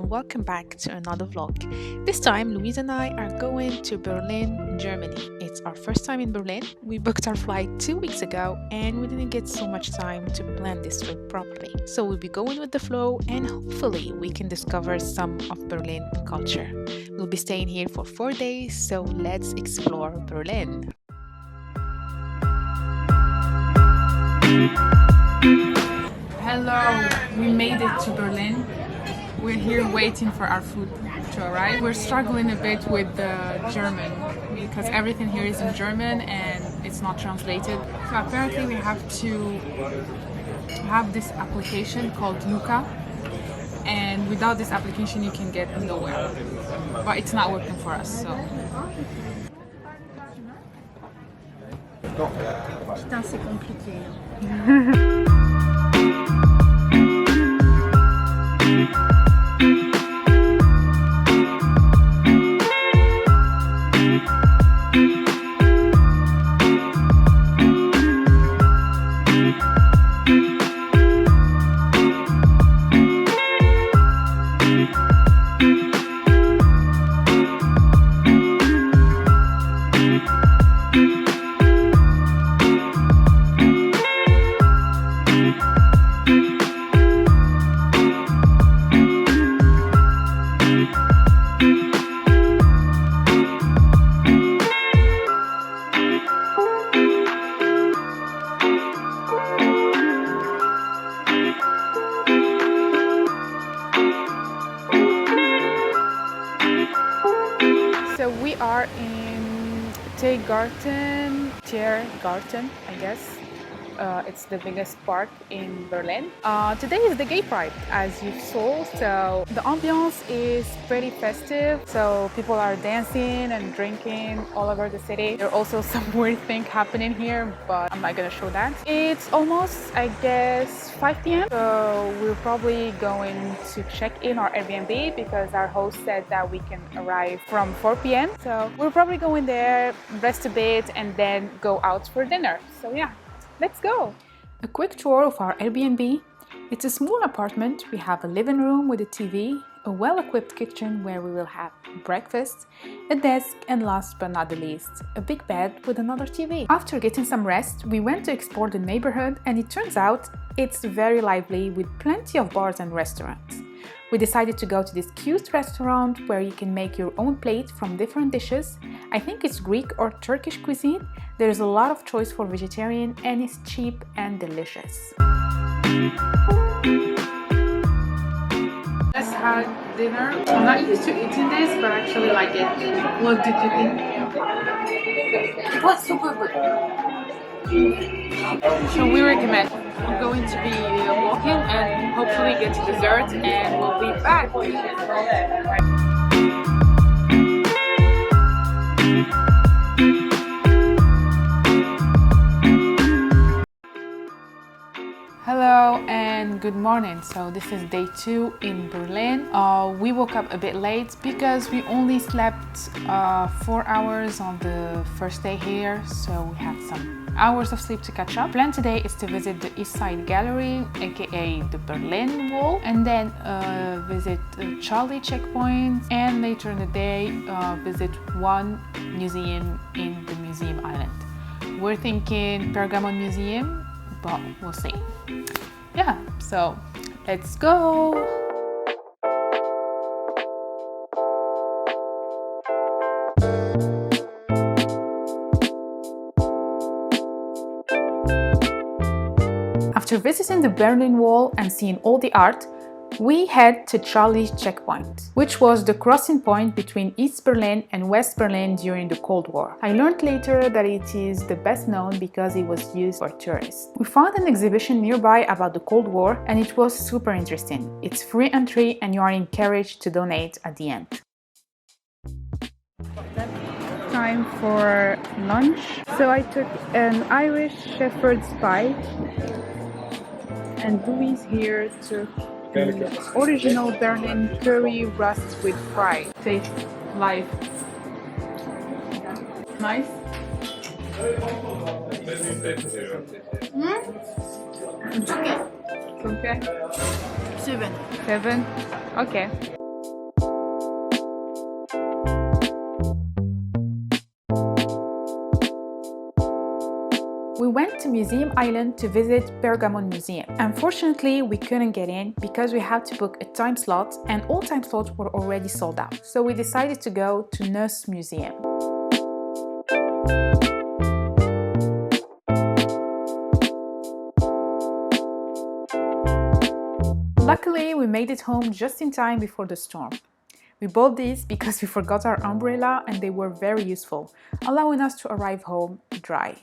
Welcome back to another vlog. This time, Louise and I are going to Berlin, Germany. It's our first time in Berlin. We booked our flight 2 weeks ago and we didn't get so much time to plan this trip properly. So we'll be going with the flow and hopefully we can discover some of Berlin culture. We'll be staying here for 4 days, so let's explore Berlin. Hello, we made it to Berlin. We're here waiting for our food to arrive. We're struggling a bit with the German because everything here is in German and it's not translated. So apparently we have to have this application called Luca, and without this application you can get nowhere. But it's not working for us, so. Putain, c'est compliqué. So we are in Tiergarten, I guess. It's the biggest park in Berlin. Today is the gay pride, as you saw, so the ambiance is pretty festive. So people are dancing and drinking all over the city. There are also some weird things happening here, but I'm not gonna show that. It's almost, I guess, 5 p.m. So we're probably going to check in our Airbnb because our host said that we can arrive from 4 p.m. So we're probably going there, rest a bit, and then go out for dinner. So yeah. Let's go! A quick tour of our Airbnb. It's a small apartment. We have a living room with a TV, a well-equipped kitchen where we will have breakfast, a desk, and last but not the least, a big bed with another TV. After getting some rest, we went to explore the neighborhood and it turns out it's very lively with plenty of bars and restaurants. We decided to go to this cute restaurant where you can make your own plate from different dishes. I think it's Greek or Turkish cuisine. There's a lot of choice for vegetarian and it's cheap and delicious. Just had dinner. I'm not used to eating this, but I actually like it. What did you think? It was super good. So we recommend. We're going to be walking and hopefully get to dessert and we'll be back. Hello and good morning. So this is day 2 in Berlin. We woke up a bit late because we only slept 4 hours on the first day here, so we have some hours of sleep to catch up. Plan today is to visit the East Side Gallery, aka the Berlin Wall, and then visit the Charlie checkpoint, and later in the day visit one museum in the Museum Island. We're thinking Pergamon Museum, but we'll see. Yeah, so let's go! After visiting the Berlin Wall and seeing all the art, we head to Charlie checkpoint, which was the crossing point between East Berlin and West Berlin during the Cold War. I learned later that it is the best known because it was used for tourists. We found an exhibition nearby about the Cold War and it was super interesting. It's free entry and you are encouraged to donate at the end. time for lunch. So I took an Irish shepherd's pie, and Louise here took the original Berlin curry rust with fry. Taste live. Nice. It's okay. Okay. 7. 7. Okay. We went to Museum Island to visit Pergamon Museum. Unfortunately, we couldn't get in because we had to book a time slot and all time slots were already sold out. So we decided to go to Nurse Museum. Luckily, we made it home just in time before the storm. We bought these because we forgot our umbrella and they were very useful, allowing us to arrive home dry.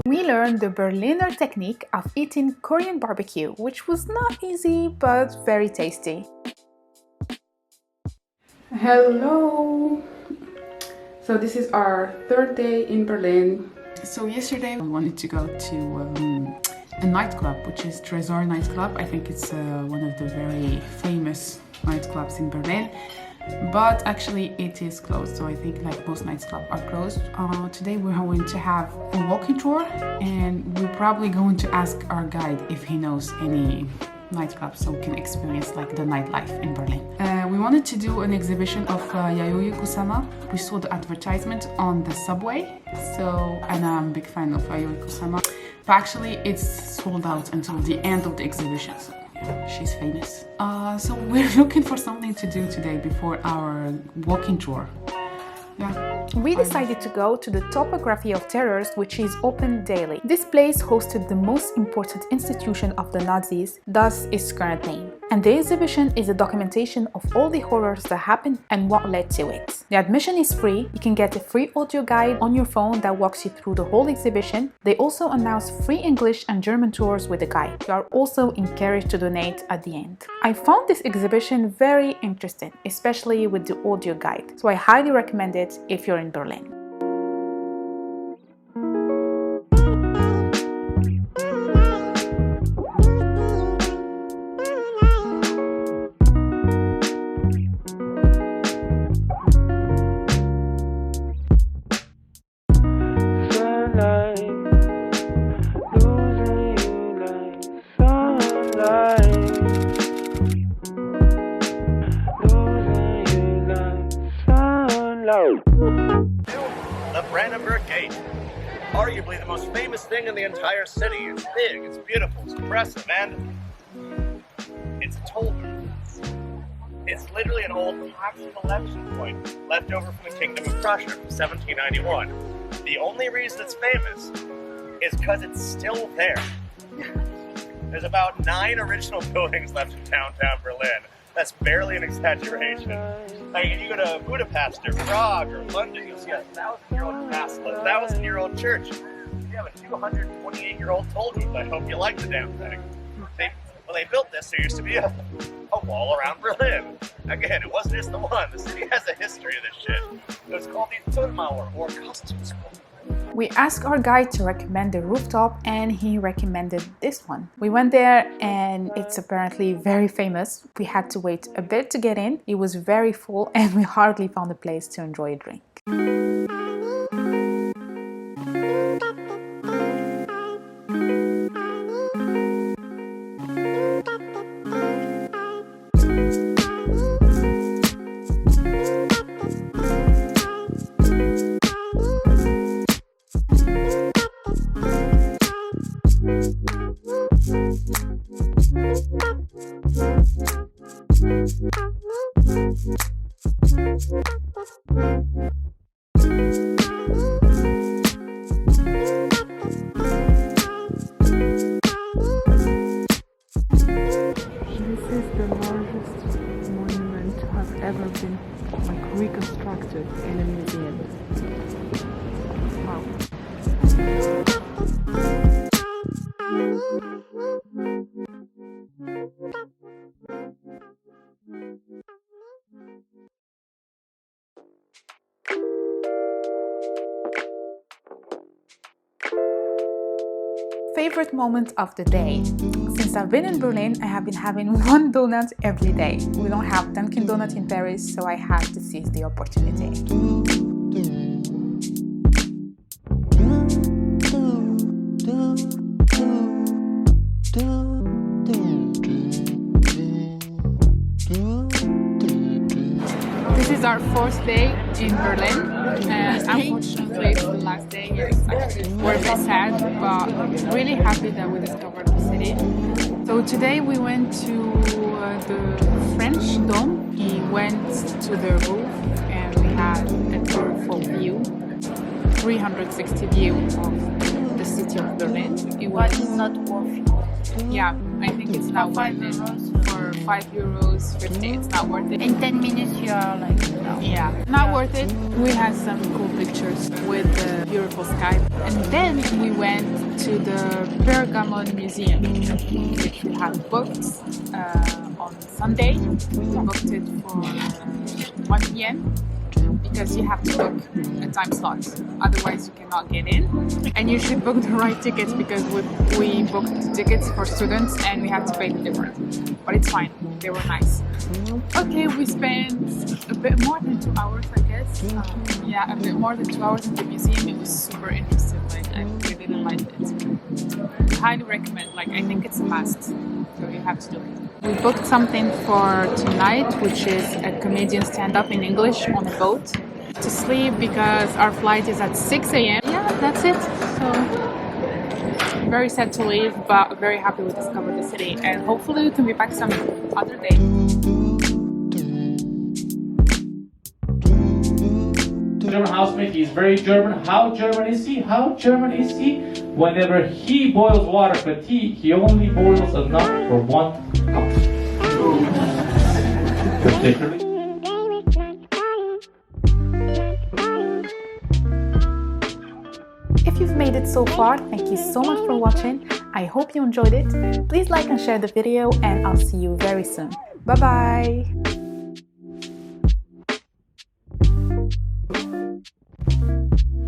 We learned the Berliner technique of eating Korean barbecue, which was not easy but very tasty. Hello! So this is our third day in Berlin. So yesterday we wanted to go to a nightclub, which is Tresor nightclub. I think it's one of the very famous nightclubs in Berlin. But actually it is closed, so I think like most nightclubs are closed. Today we're going to have a walking tour and we're probably going to ask our guide if he knows any nightclubs so we can experience like the nightlife in Berlin. We wanted to do an exhibition of Yayoi Kusama. We saw the advertisement on the subway, and I'm a big fan of Yayoi Kusama. But actually it's sold out until the end of the exhibition. So she's famous. So we're looking for something to do today before our walking tour. Yeah. We decided to go to the Topography of Terrors, which is open daily. This place hosted the most important institution of the Nazis, thus its current name. And the exhibition is a documentation of all the horrors that happened and what led to it. The admission is free. You can get a free audio guide on your phone that walks you through the whole exhibition. They also announce free English and German tours with a guide. You are also encouraged to donate at the end. I found this exhibition very interesting, especially with the audio guide, so I highly recommend it if you're in Berlin. The Brandenburg Gate, arguably the most famous thing in the entire city. It's big, it's beautiful, it's impressive, and it's a toll booth. It's literally an old tax collection point left over from the Kingdom of Prussia from 1791. The only reason it's famous is because it's still there. There's about 9 original buildings left in downtown Berlin. That's barely an exaggeration. Like if you go to Budapest or Prague or London, you'll see a 1,000-year-old castle, a 1,000-year-old church. You have a 228-year-old toll booth. I hope you like the damn thing. When they built this, there used to be a wall around Berlin. Again, it wasn't just the one. The city has a history of this shit. It was called the Zollmauer, or customs wall. We asked our guide to recommend the rooftop and he recommended this one. We went there and it's apparently very famous. We had to wait a bit to get in. It was very full and we hardly found a place to enjoy a drink. Ever been like reconstructed in a museum. Wow. favorite moment of the day. Since I've been in Berlin, I have been having one donut every day. We don't have Dunkin' Donuts in Paris, so I had to seize the opportunity. This is our fourth day in Berlin, and unfortunately it's the last day. We're a bit sad, but really happy that we discovered the city. So today we went to the French Dome. We went to the roof and we had a beautiful view, 360 view of the city of Berlin. It was not worth it. Yeah, I think it's not worth it. For €5, 50, it's not worth it. In 10 minutes you are like, no. Yeah, not worth it. We had some cool pictures with the beautiful sky. And then we went to the Pergamon Museum, which we had booked on Sunday. We booked it for 1 p.m. because you have to book a time slot, otherwise you cannot get in. And you should book the right tickets because we booked tickets for students and we had to pay the difference. But it's fine, they were nice. Okay, we spent a bit more than 2 hours, I guess. Yeah, a bit more than 2 hours in the museum. It was super interesting, like I really liked it. Highly recommend, like I think it's a must, so you have to do it. We booked something for tonight, which is a comedian stand-up in English on a boat to sleep because our flight is at 6 a.m. Yeah, that's it. So very sad to leave, but very happy we discovered the city, and hopefully we can be back some other day. German housemate, he's very German. How German is he? How German is he? Whenever he boils water for tea, he only boils enough for 1 cup. Particularly. If you've made it so far, thank you so much for watching. I hope you enjoyed it. Please like and share the video, and I'll see you very soon. Bye bye!